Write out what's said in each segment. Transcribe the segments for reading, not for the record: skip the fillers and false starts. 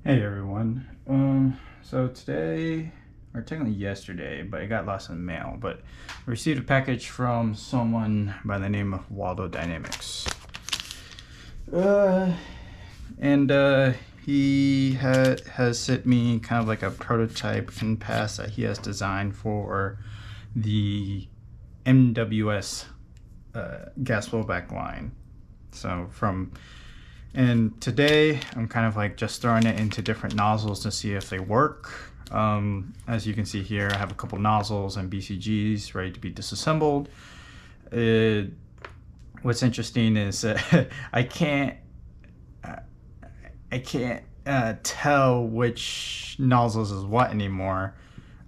Hey everyone. So today, or technically yesterday, but it got lost in the mail, but I received a package from someone by the name of Waldo Dynamics. And he has sent me kind of like a prototype NPAS that he has designed for the MWS gas flowback line. And today I'm kind of like just throwing it into different nozzles to see if they work. As you can see here, I have a couple nozzles and BCGs ready to be disassembled. What's interesting is I can't tell which nozzles is what anymore,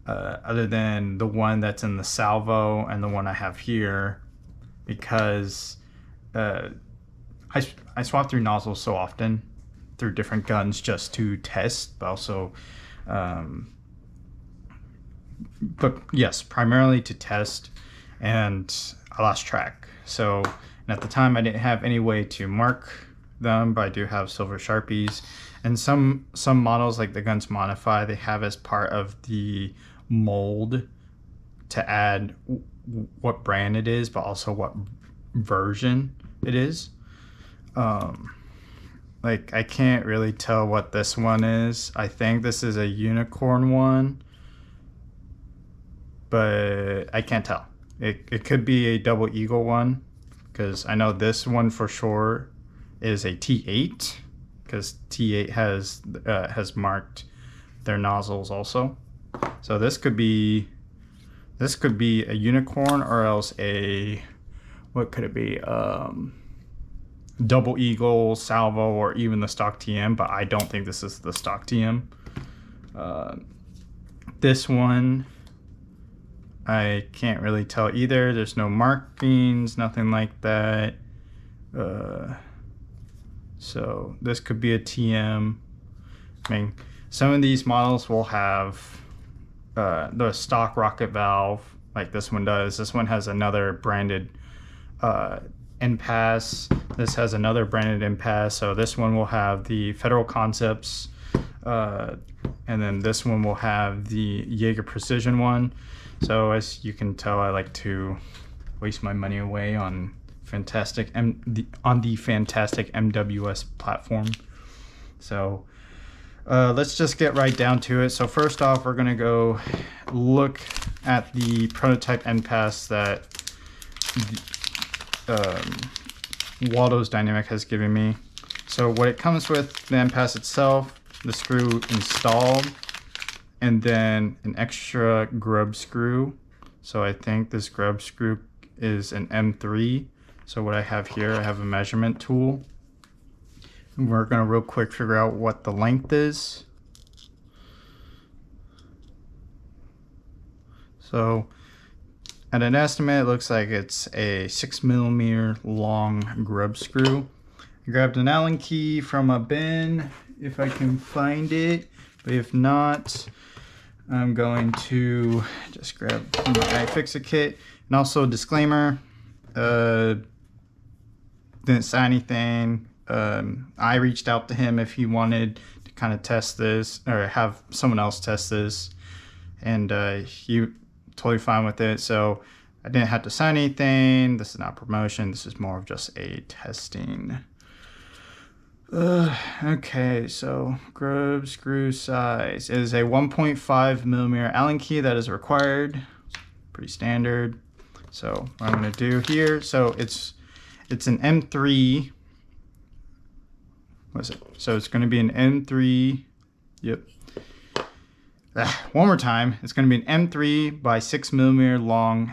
other than the one that's in the salvo and the one I have here, because I swap through nozzles so often through different guns just to test, but also, but yes, primarily to test, and I lost track. So, and at the time I didn't have any way to mark them, but I do have silver Sharpies, and some models like the Guns Modify, they have as part of the mold to add what brand it is, but also what version it is. Like I can't really tell what this one is. I think this is a unicorn one, but I can't tell. It could be a double eagle one, because I know this one for sure is a T8, because T8 has marked their nozzles also. So this could be a unicorn, or else a, what could it be? Double eagle, salvo, or even the stock TM, but I don't think this is the stock TM. This one, I can't really tell either. There's no markings, nothing like that. So this could be a TM. I mean, some of these models will have the stock rocket valve, like this one does. This one has another branded NPAS. This has another branded NPAS. So this one will have the Federal Concepts, and then this one will have the Jaeger Precision one. So as you can tell, I like to waste my money away on the fantastic MWS platform. So let's just get right down to it. So first off, we're gonna go look at the prototype NPAS that Waldo's Dynamic has given me. So what it comes with, the NPAS itself, the screw installed, and then an extra grub screw. So I think this grub screw is an M3. So what I have here, I have a measurement tool. And we're gonna real quick figure out what the length is. So at an estimate, it looks like it's a 6mm long grub screw. I grabbed an Allen key from a bin if I can find it, but if not, I'm going to just grab my iFixit kit. And also, disclaimer, didn't say anything. I reached out to him if he wanted to kind of test this, or have someone else test this, and he totally fine with it. So I didn't have to sign anything. This is not promotion. This is more of just a testing. Okay, so grub screw size is a 1.5mm Allen key that is required. Pretty standard. So what I'm going to do here, so it's an M3. What is it? So it's going to be an M3. Yep. One more time. It's going to be an M3 by 6mm long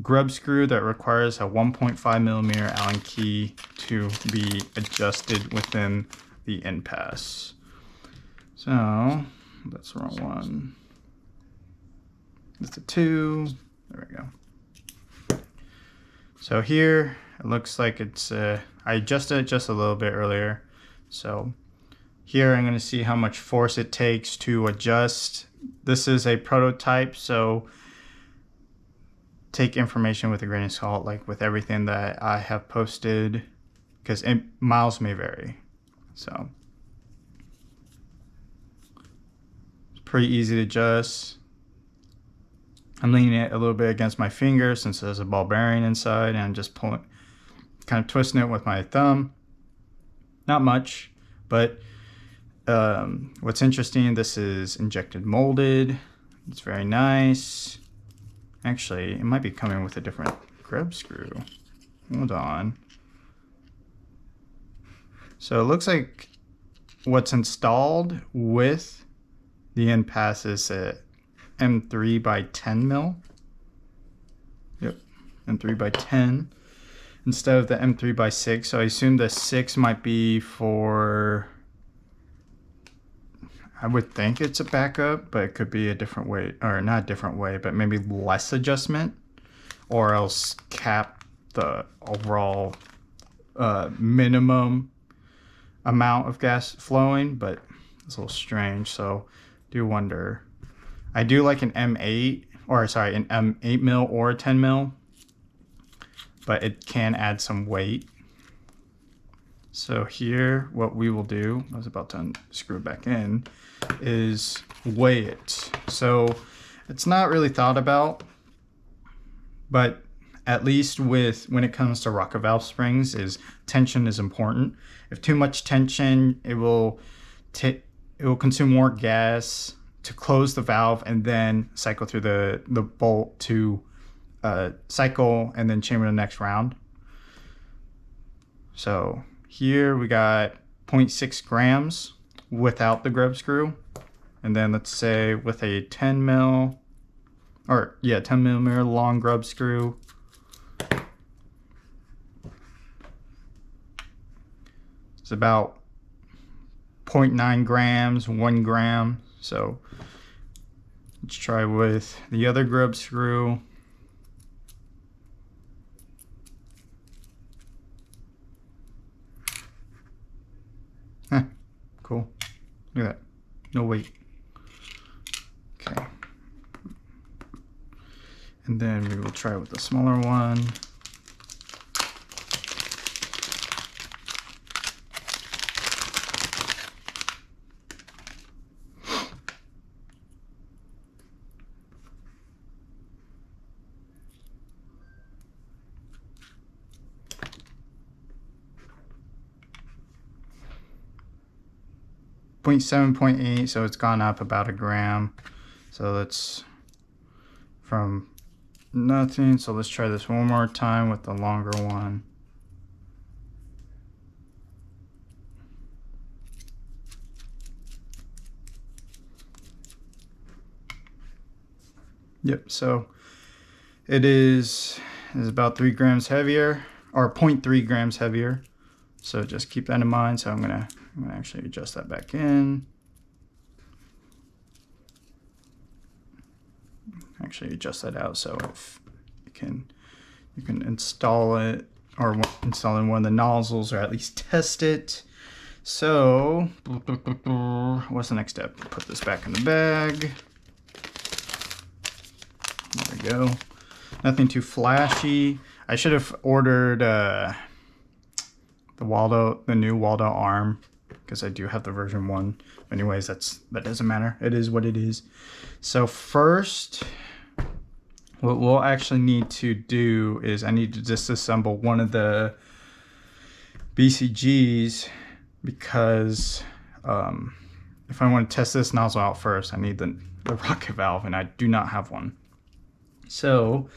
grub screw that requires a 1.5mm Allen key to be adjusted within the NPAS. So that's the wrong one. That's a 2. There we go. So here it looks like it's I adjusted it just a little bit earlier. So here I'm going to see how much force it takes to adjust. This is a prototype, so take information with a grain of salt, like with everything that I have posted, because miles may vary. So pretty easy to adjust. I'm leaning it a little bit against my finger since there's a ball bearing inside, and I'm just pulling, kind of twisting it with my thumb. Not much, but what's interesting, this is injected molded. It's very nice. Actually, it might be coming with a different grub screw. Hold on. So it looks like what's installed with the NPAS is a M3 by 10 mil. Yep, M3 by 10 instead of the M3 by 6. So I assume the 6 might be for, I would think it's a backup, but it could be a different way, or not a different way, but maybe less adjustment, or else cap the overall minimum amount of gas flowing, but it's a little strange. So do wonder. I do like an M8, or sorry, an M8 mil or a 10 mil, but it can add some weight. So here, what we will do, I was about to unscrew it back in, is weigh it. So it's not really thought about, but at least when it comes to rocket valve springs, is tension is important. If too much tension, it will consume more gas to close the valve and then cycle through the bolt to cycle and then chamber the next round. So here we got 0.6 grams without the grub screw, and then let's say with a 10 millimeter long grub screw, it's about 0.9 grams, 1 gram. So let's try with the other grub screw. Cool. Look at that. No weight. Okay. And then we will try with the smaller one. .7, 0.8, so it's gone up about a gram. So that's from nothing. So let's try this one more time with the longer one. Yep, so it is about 3 grams heavier, or 0.3 grams heavier. So just keep that in mind. So I'm gonna actually adjust that back in. Actually adjust that out so if you can install it, or install in one of the nozzles, or at least test it. So what's the next step? Put this back in the bag. There we go. Nothing too flashy. I should have ordered the new Waldo arm, because I do have the version 1. Anyways, that doesn't matter. It is what it is. So first, what we'll actually need to do is I need to disassemble one of the BCGs, because if I want to test this nozzle out first, I need the rocket valve, and I do not have one. So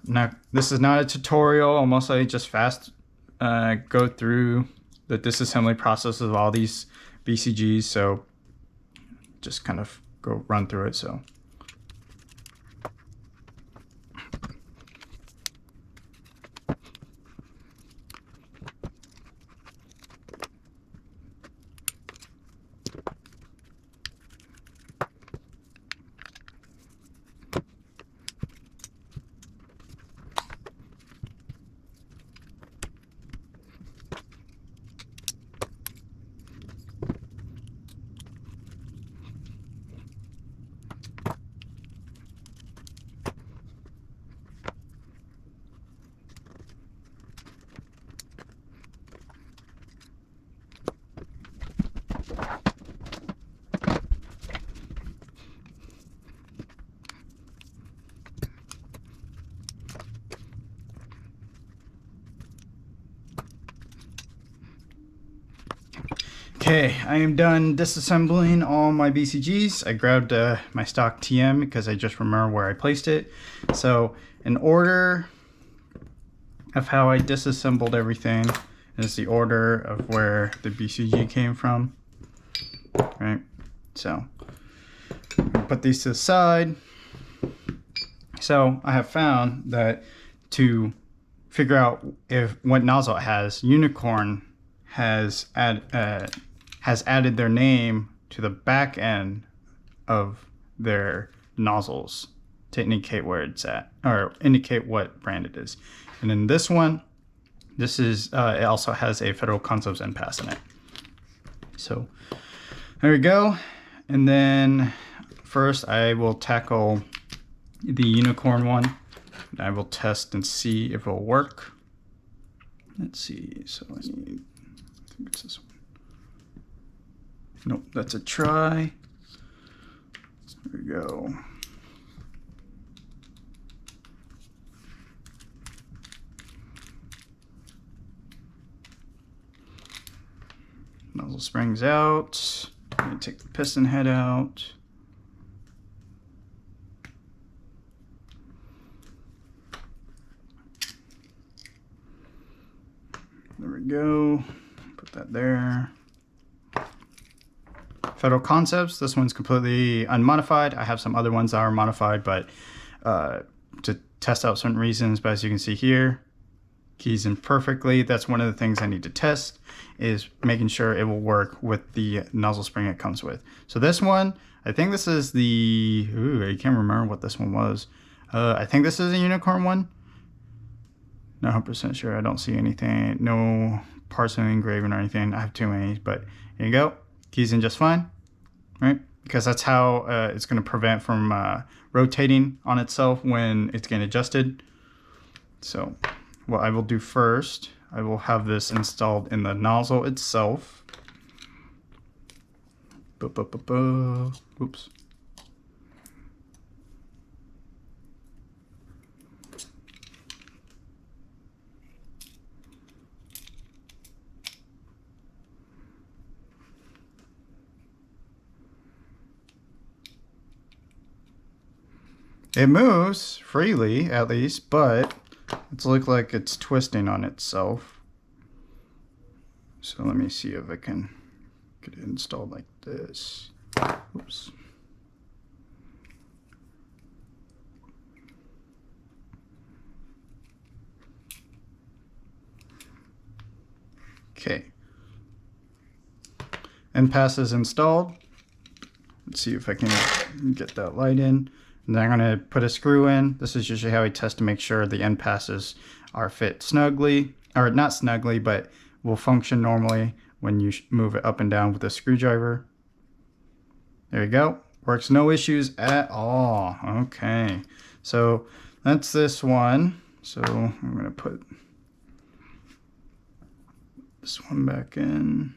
now this is not a tutorial. I'll mostly just go through the disassembly process of all these BCGs, so just kind of run through it. So Okay, I am done disassembling all my BCGs. I grabbed my stock TM because I just remember where I placed it. So in order of how I disassembled everything is the order of where the BCG came from. Right, so put these to the side. So I have found that to figure out what nozzle it has, Unicorn has added their name to the back end of their nozzles to indicate where it's at, or indicate what brand it is. And in this one, this is it also has a Federal Concepts NPAS in it. So there we go. And then first I will tackle the Unicorn one. I will test and see if it'll work. Let's see. So I think it's this one. Nope, that's a try. There we go. Nozzle springs out. I'm going to take the piston head out. There we go. Put that there. Federal Concepts. This one's completely unmodified. I have some other ones that are modified, but to test out certain reasons. But as you can see here, keys in perfectly. That's one of the things I need to test, is making sure it will work with the nozzle spring it comes with. So this one, I think this is the, I can't remember what this one was. I think this is a Unicorn one. Not 100% sure. I don't see anything, no parts of engraving or anything. I have too many, but here you go. Keys in just fine, right? Because that's how it's going to prevent from rotating on itself when it's getting adjusted. So what I will do first, I will have this installed in the nozzle itself. Oops. It moves freely, at least, but it looks like it's twisting on itself. So let me see if I can get it installed like this. Oops. Okay. NPAS is installed. Let's see if I can get that light in. And then I'm going to put a screw in. This is usually how I test to make sure the end passes are fit snugly, or not snugly, but will function normally when you move it up and down with a screwdriver. There you go. Works no issues at all. Okay. So that's this one. So I'm going to put this one back in.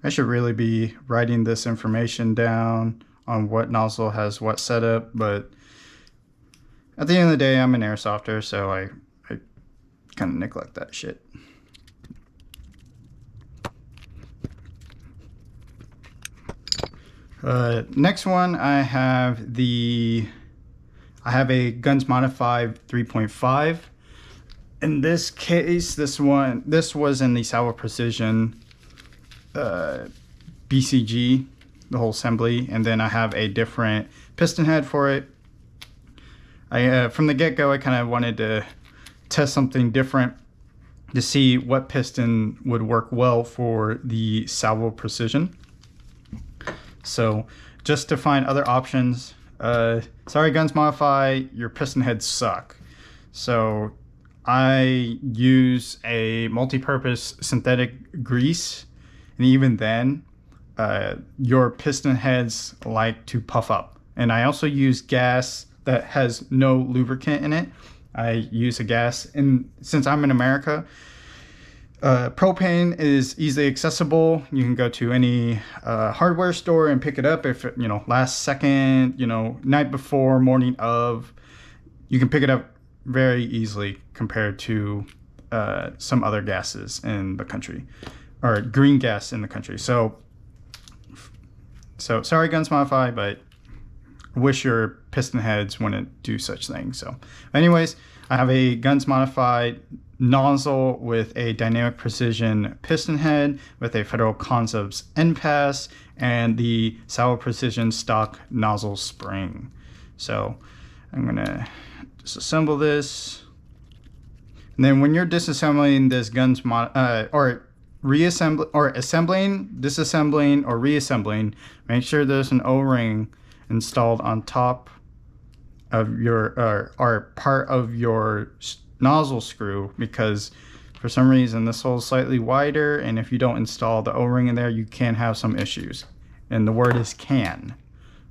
I should really be writing this information down on what nozzle has what setup, but at the end of the day, I'm an airsofter, so I kind of neglect that shit. Next one, I have a Guns Modified 3.5. In this case, this was in the Salvo Precision BCG, the whole assembly, and then I have a different piston head for it. From the get-go, I kind of wanted to test something different to see what piston would work well for the Salvo Precision. So just to find other options, sorry Guns Modify, your piston heads suck. So I use a multi-purpose synthetic grease, and even then, your piston heads like to puff up. And I also use gas that has no lubricant in it. I use a gas, and since I'm in America, propane is easily accessible. You can go to any hardware store and pick it up. If last second, night before, morning of, you can pick it up very easily compared to some other gases in the country. or green gas in the country. So sorry, Guns Modified, but I wish your piston heads wouldn't do such things. So anyways, I have a Guns Modified nozzle with a dynamic precision piston head with a Federal Concepts NPAS and the Salvo Precision stock nozzle spring. So I'm gonna disassemble this. And then when you're disassembling this or reassembling or assembling, disassembling, or reassembling, make sure there's an O-ring installed on top of your or part of your nozzle screw, because for some reason this hole is slightly wider, and if you don't install the O-ring in there, you can have some issues. And the word is can.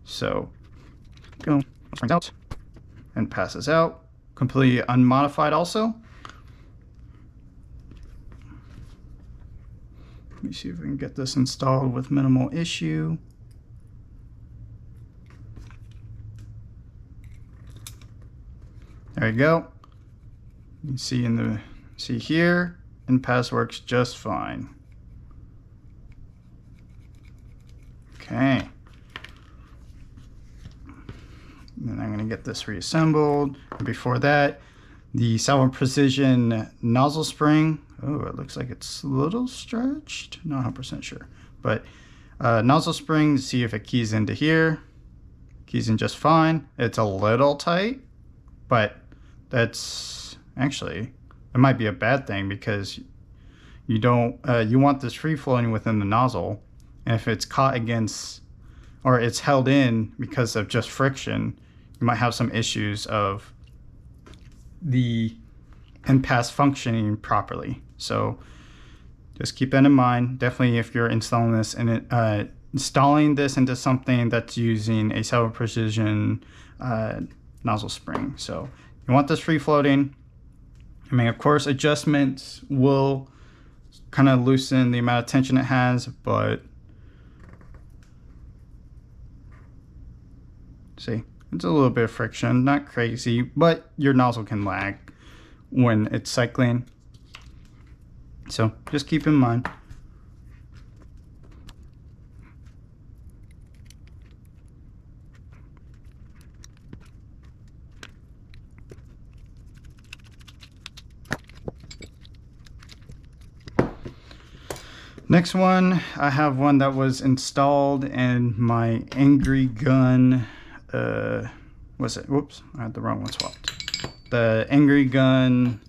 So go out and passes out, completely unmodified also. Let me see if we can get this installed with minimal issue. There you go. You can see here, NPAS works just fine. Okay. Then I'm going to get this reassembled. Before that, the Salvo Precision nozzle spring. Oh, it looks like it's a little stretched. Not 100% sure. But nozzle spring, see if it keys into here. Keys in just fine. It's a little tight, but that's actually, it might be a bad thing, because you don't, you want this free flowing within the nozzle. And if it's caught against, or it's held in because of just friction, you might have some issues of the NPAS functioning properly. So just keep that in mind. Definitely if you're installing this and installing this into something that's using a Salvo Precision nozzle spring. So you want this free floating. I mean, of course, adjustments will kind of loosen the amount of tension it has, but see, it's a little bit of friction, not crazy, but your nozzle can lag when it's cycling. So just keep in mind. Next one, I have one that was installed in my Angry Gun, what's it? Whoops, I had the wrong one swapped. The Angry Gun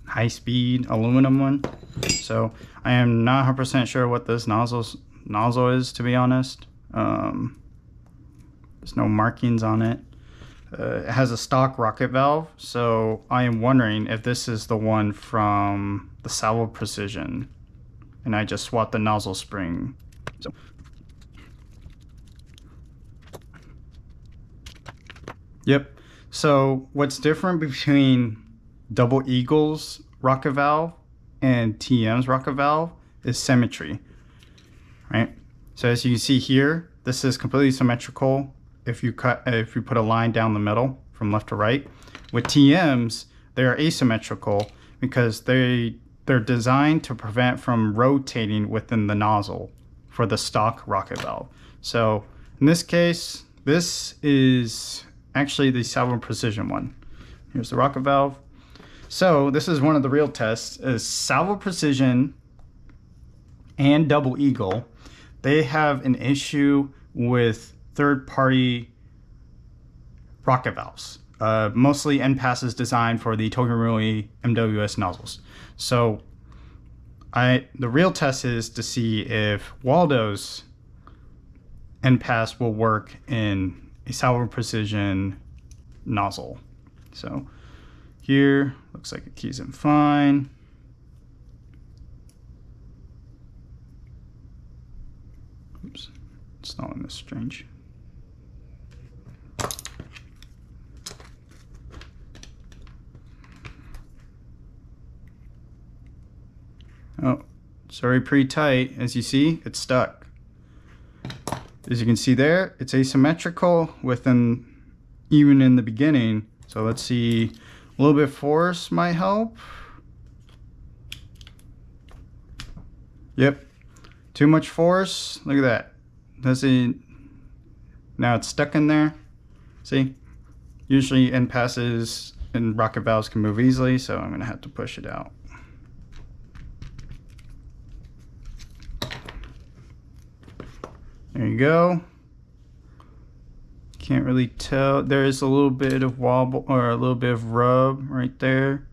high-speed aluminum one. So I am not 100% sure what this nozzle is, to be honest. There's no markings on it. It has a stock rocket valve, so I am wondering if this is the one from the Salvo Precision. And I just swapped the nozzle spring. So yep. So what's different between Double Eagle's rocket valve and TM's rocket valve is symmetry, right? So as you can see here, this is completely symmetrical if you put a line down the middle from left to right. With TM's, they are asymmetrical because they're designed to prevent from rotating within the nozzle for the stock rocket valve. So in this case, this is actually the Salvo Precision one. Here's the rocket valve. So this is one of the real tests. Is Salvo Precision and Double Eagle, they have an issue with third-party rocket valves. Mostly NPAS is designed for the Togerui MWS nozzles. So the real test is to see if Waldo's NPAS will work in a Salvo Precision nozzle. So here, looks like it keys in fine. Oops, installing this strange. Oh, sorry, pretty tight. As you see, it's stuck. As you can see there, it's asymmetrical even in the beginning. So let's see, a little bit of force might help. Yep. Too much force. Look at that. Does it? Now it's stuck in there. See? Usually NPASs and rocket valves can move easily, so I'm going to have to push it out. There you go. Can't really tell. There is a little bit of wobble or a little bit of rub right there.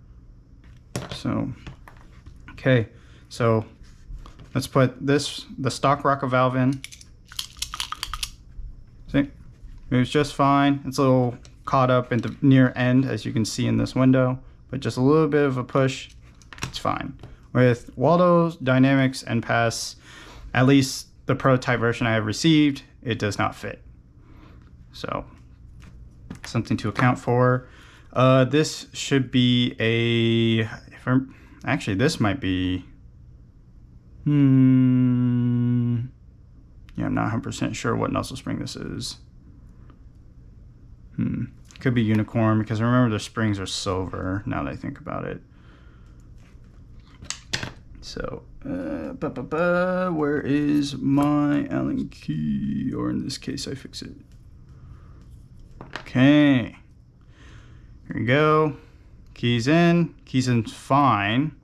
So, okay. So let's put the stock rocket valve in. See, it was just fine. It's a little caught up in the near end, as you can see in this window, but just a little bit of a push, it's fine. With Waldo Dynamics NPAS, at least the prototype version I have received, it does not fit. So, something to account for. This should be a, actually this might be, yeah, I'm not 100% sure what nozzle spring this is. Could be unicorn, because remember the springs are silver, now that I think about it. So, where is my Allen key? Or in this case, I fix it. Okay. Here we go. Keys in. Keys in fine.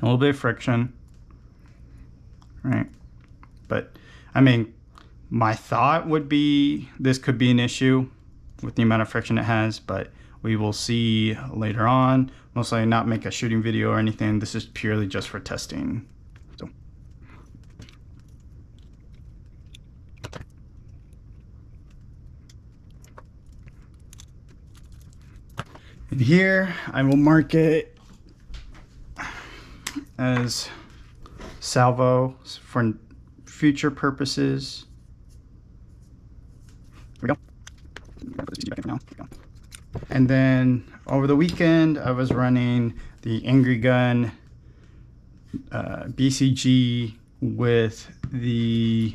A little bit of friction. Right. But, I mean, my thought would be this could be an issue with the amount of friction it has, but we will see later on. Most likely not make a shooting video or anything. This is purely just for testing. So. And here I will mark it as salvo for future purposes. Here we go. And then over the weekend, I was running the Angry Gun BCG with the,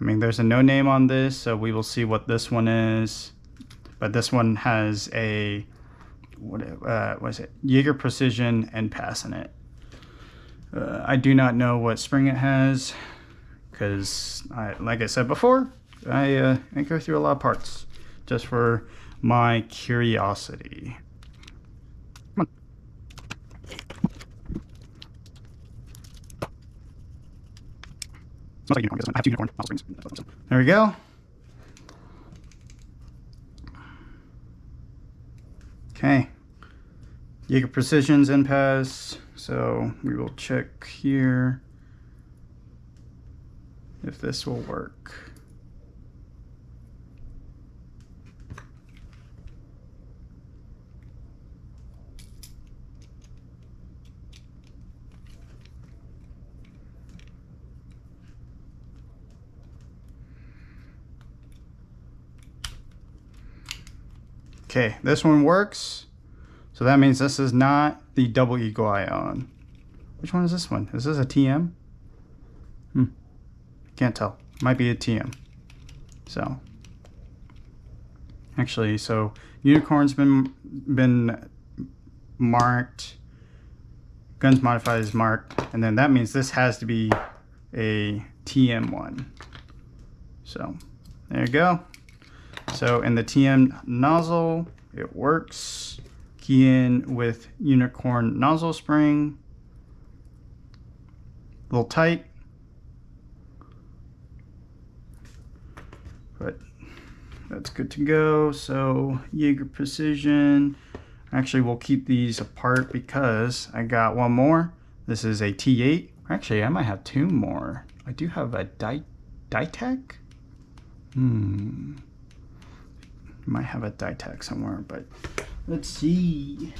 I mean, there's a no name on this, so we will see what this one is. But this one has a, what is it? Jaeger Precision NPAS in it. I do not know what spring it has, because like I said before, I go through a lot of parts just for my curiosity. Come on. Smells like unicorn. I have 2 unicorn nozzle springs. There we go. Okay. Jaeger Precision's NPAS. So we will check here if this will work. Okay, this one works. So that means this is not the double eagle ion. Which one is this one? Is this a TM? Can't tell. Might be a TM. So actually, so unicorn's been marked, guns modified is marked, and then that means this has to be a TM one. So there you go. So in the TM nozzle, it works. Key in with unicorn nozzle spring. A little tight, but that's good to go. So Jaeger Precision. Actually, we'll keep these apart because I got one more. This is a T8. Actually, I might have 2 more. I do have a Ditec. Might have a Ditec somewhere, but let's see.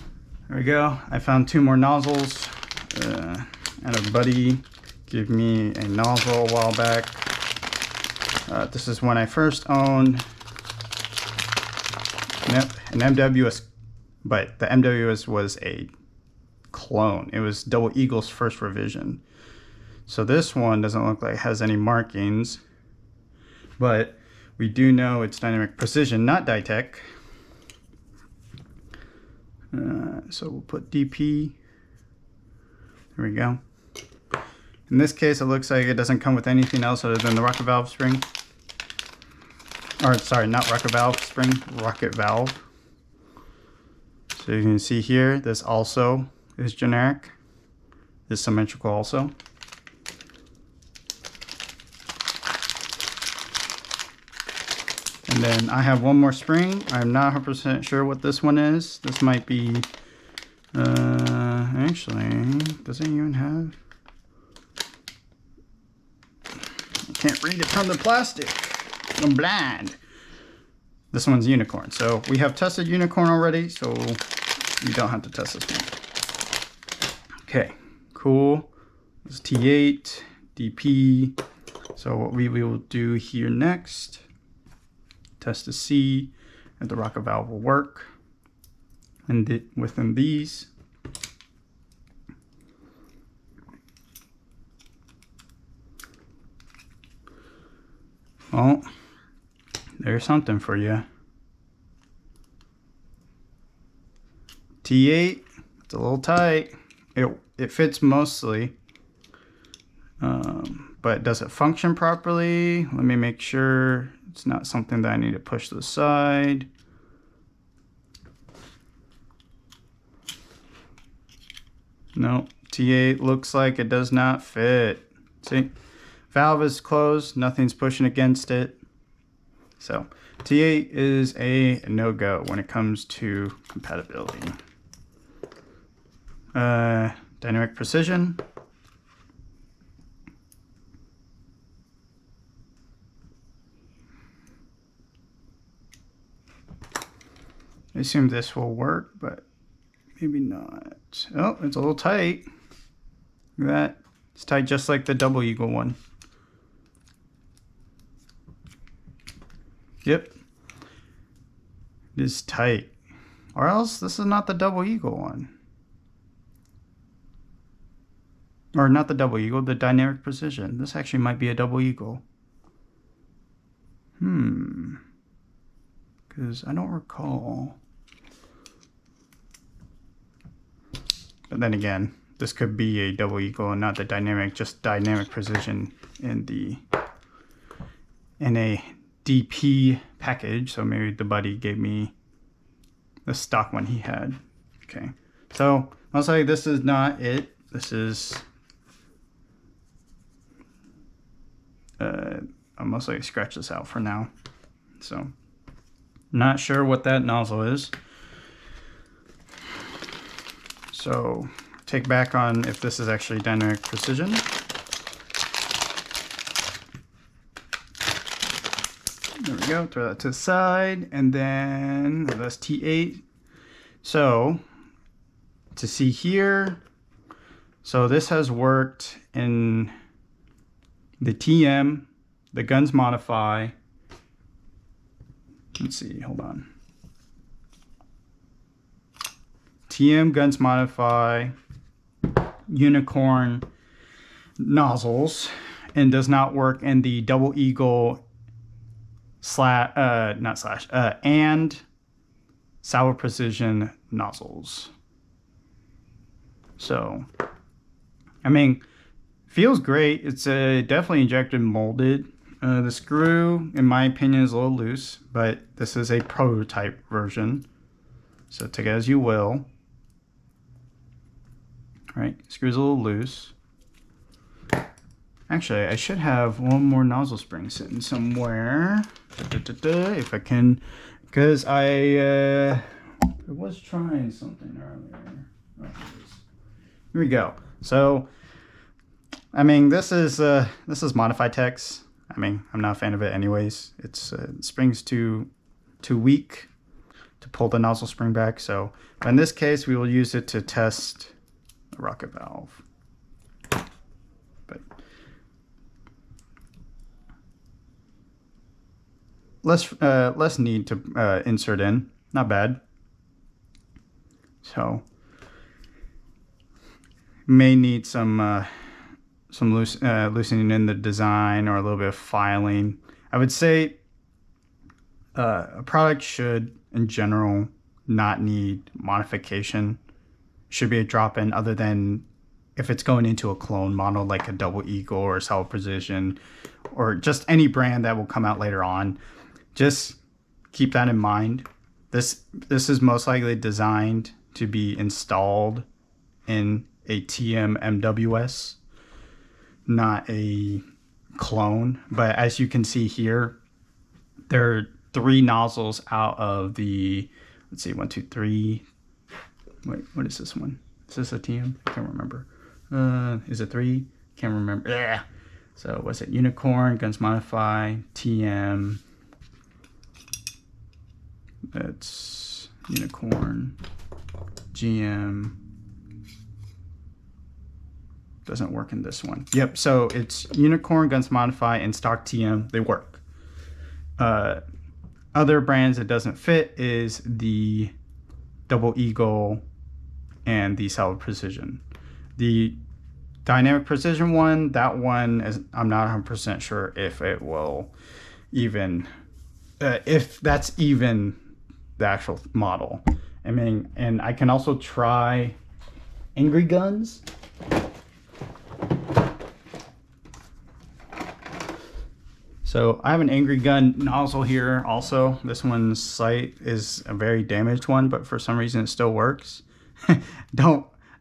There we go. I found 2 more nozzles. And a buddy gave me a nozzle a while back. This is when I first owned an MWS, but the MWS was a clone. It was Double Eagle's first revision. So this one doesn't look like it has any markings, but we do know it's Dynamic Precision, not Ditec. So we'll put DP. There we go. In this case, it looks like it doesn't come with anything else other than the rocket valve spring. Or sorry, not rocket valve spring, rocket valve. So you can see here, this also is generic. This symmetrical also. And then I have one more spring. I'm not 100% sure what this one is. This might be, actually, does it even have? I can't read it from the plastic. I'm blind. This one's unicorn. So we have tested unicorn already, so you don't have to test this one. Okay, cool. This is T8, DP. So what we will do here next, test to see if the rocket valve will work. And within these, well, there's something for you. T8, it's a little tight. It fits mostly, but does it function properly? Let me make sure it's not something that I need to push to the side. No, T8 looks like it does not fit. See, valve is closed, nothing's pushing against it. So T8 is a no-go when it comes to compatibility. Dynamic precision. I assume this will work, but maybe not. Oh, it's a little tight. Look at that. It's tight just like the double eagle one. Yep. It is tight. Or else this is not the double eagle one. Or not the double eagle, the dynamic precision. This actually might be a double eagle. Because I don't recall. But then again, this could be a double eagle and not the dynamic, just dynamic precision in a DP package. So maybe the buddy gave me the stock one he had. Okay, so I'll say this is not it. This is I'll mostly scratch this out for now. So not sure what that nozzle is. So take back on if this is actually dynamic precision. There we go, throw that to the side, and then that's T8. So to see here, so this has worked in the TM, the guns modify. Let's see, hold on. TM guns modify unicorn nozzles, and does not work in the double eagle and salvo precision nozzles. So, I mean, feels great. It's definitely injected molded. The screw, in my opinion, is a little loose, but this is a prototype version. So take it as you will. All right, screw's a little loose. Actually, I should have one more nozzle spring sitting somewhere. If I can, because I was trying something earlier. Oh, here we go. So, I mean, this is modified text. I mean, I'm not a fan of it anyways. It's spring's too weak to pull the nozzle spring back. So, but in this case, we will use it to test the rocket valve. But less need to insert in. Not bad. So may need some loosening in the design or a little bit of filing. I would say a product should, in general, not need modification. Should be a drop-in other than if it's going into a clone model like a Double Eagle or Salvo Precision or just any brand that will come out later on, just keep that in mind. This is most likely designed to be installed in a TM MWS, not a clone. But as you can see here, there are 3 nozzles out of the, let's see, 1, 2, 3. Wait, what is this one? Is this a TM? I can't remember. Is it 3? Can't remember. Yeah. So what's it? Unicorn, Guns Modify, TM. That's Unicorn, GM. Doesn't work in this one. Yep, so it's Unicorn, Guns Modify, and stock TM. They work. Other brands it doesn't fit is the Double Eagle and the Salvo Precision. The Dynamic Precision one, that one is, I'm not 100% sure if it will even, if that's even the actual model. I mean, and I can also try Angry Guns. So I have an Angry Gun nozzle here also. This one's sight is a very damaged one, but for some reason it still works.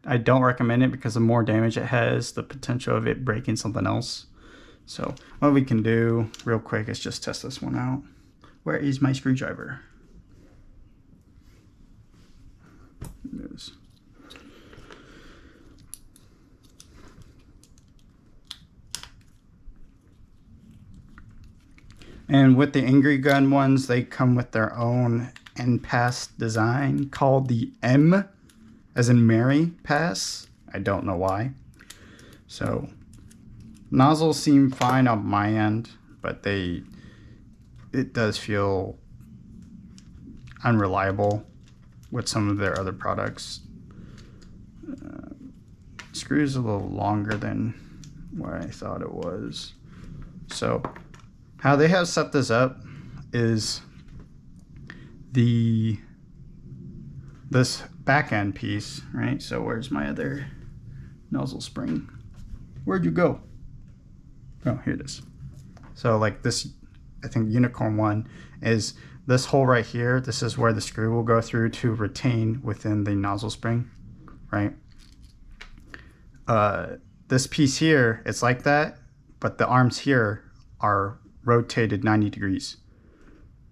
I don't recommend it because the more damage it has, the potential of it breaking something else. So what we can do real quick is just test this one out. Where is my screwdriver? There it is. And with the Angry Gun ones, they come with their own NPAS design called the M, as in Mary pass. I don't know why. So nozzles seem fine on my end, but it does feel unreliable with some of their other products. Screws a little longer than what I thought it was. So how they have set this up is this back end piece, right? So where's my other nozzle spring? Where'd you go? Oh, here it is. So like this, I think Unicorn one is this hole right here. This is where the screw will go through to retain within the nozzle spring, right? This piece here, it's like that, but the arms here are rotated 90 degrees,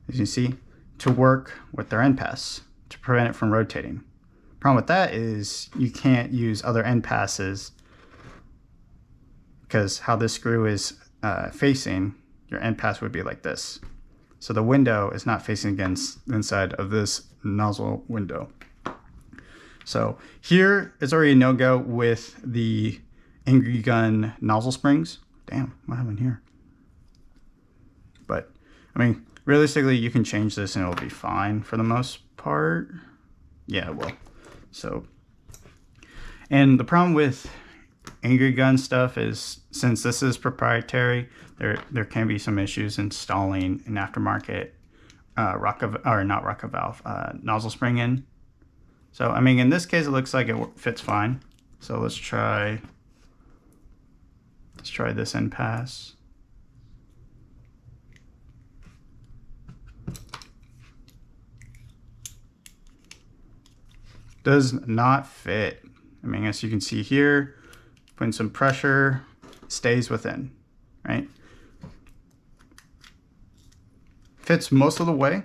as you see, to work with their NPAS to prevent it from rotating. Problem with that is you can't use other NPASs because how this screw is facing, your NPAS would be like this. So the window is not facing against the inside of this nozzle window. So here it's already a no-go with the Angry Gun nozzle springs. Damn, what happened here? But I mean, realistically, you can change this and it'll be fine for the most part. Yeah, it will. So, and the problem with Angry Gun stuff is, since this is proprietary, there can be some issues installing an aftermarket nozzle spring in. So I mean, in this case, it looks like it fits fine. So let's try this NPAS. Does not fit. I mean, as you can see here, putting some pressure, stays within, right? Fits most of the way,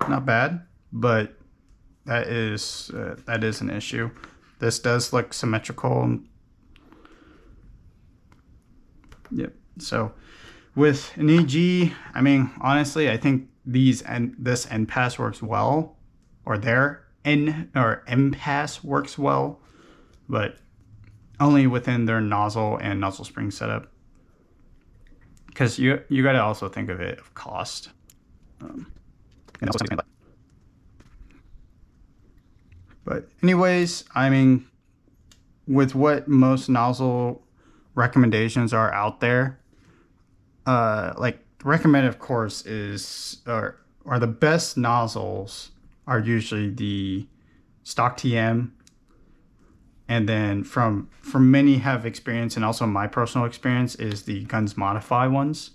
not bad, but that is an issue. This does look symmetrical. Yep. So with an EG, I mean, honestly, I think this NPAS works well, or their NPAS works well, but only within their nozzle and nozzle spring setup. Because you got to also think of it of cost. But anyways, I mean, with what most nozzle recommendations are out there, like recommended, of course, are the best nozzles are usually the stock TM, And then from many have experience, and also my personal experience, is the Guns Modify ones.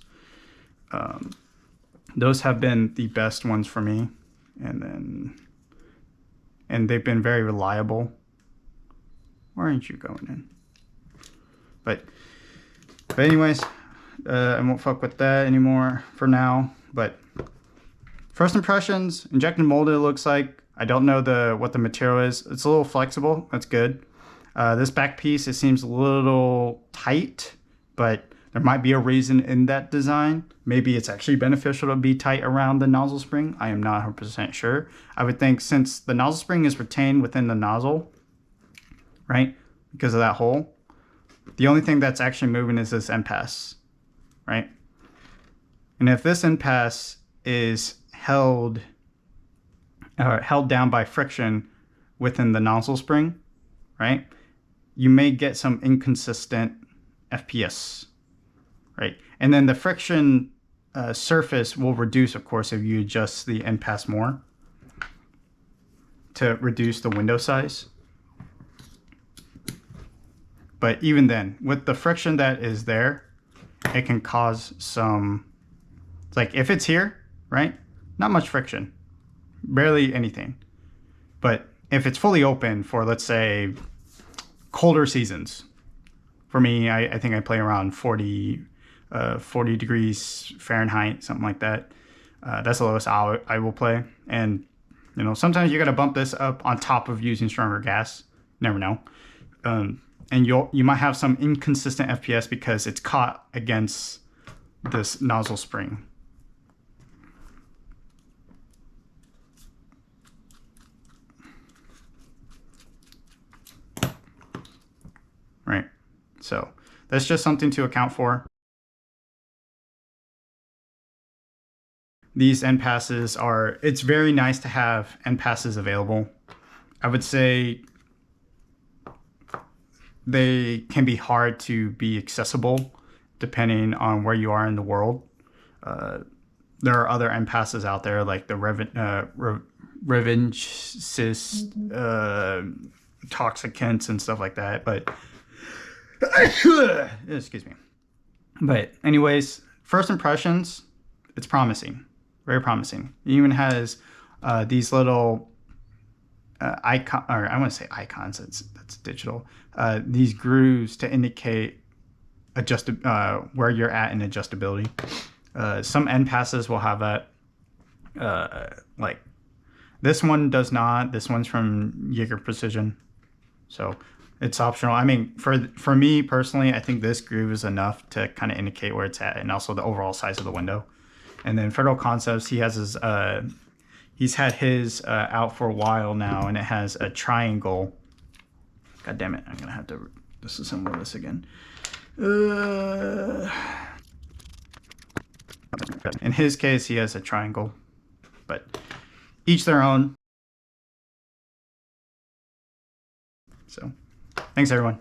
Those have been the best ones for me, and they've been very reliable. Why aren't you going in? But anyways, I won't fuck with that anymore for now. But first impressions, injected molded, it looks like. I don't know what the material is. It's a little flexible. That's good. This back piece, it seems a little tight, but there might be a reason in that design. Maybe it's actually beneficial to be tight around the nozzle spring. I am not 100% sure. I would think since the nozzle spring is retained within the nozzle, right, because of that hole, the only thing that's actually moving is this NPAS, right? And if this NPAS is held down by friction within the nozzle spring, right, you may get some inconsistent FPS, right? And then the friction surface will reduce, of course, if you adjust the NPAS more to reduce the window size. But even then, with the friction that is there, it can cause some, like if it's here, right, not much friction, barely anything. But if it's fully open for, let's say, colder seasons, for me, I think I play around 40 degrees Fahrenheit, something like that. That's the lowest I will play. And, you know, sometimes you got to bump this up on top of using stronger gas. Never know. And you might have some inconsistent FPS because it's caught against this nozzle spring. Right. So that's just something to account for. These NPASs it's very nice to have NPASs available. I would say they can be hard to be accessible depending on where you are in the world. There are other NPASs out there like the Revengesis, Toxicants and stuff like that, but excuse me. But anyways, first impressions, it's promising, very promising. It even has these little icon, or I want to say icons. That's digital. These grooves to indicate where you're at in adjustability. Some NPASs will have that. Like this one does not. This one's from Jaeger Precision, so it's optional. I mean, for me personally, I think this groove is enough to kind of indicate where it's at, and also the overall size of the window. And then Federal Concepts, he has his he's had his out for a while now, and it has a triangle. God damn it! I'm gonna have to disassemble this again. In his case, he has a triangle, but each their own. So, thanks everyone.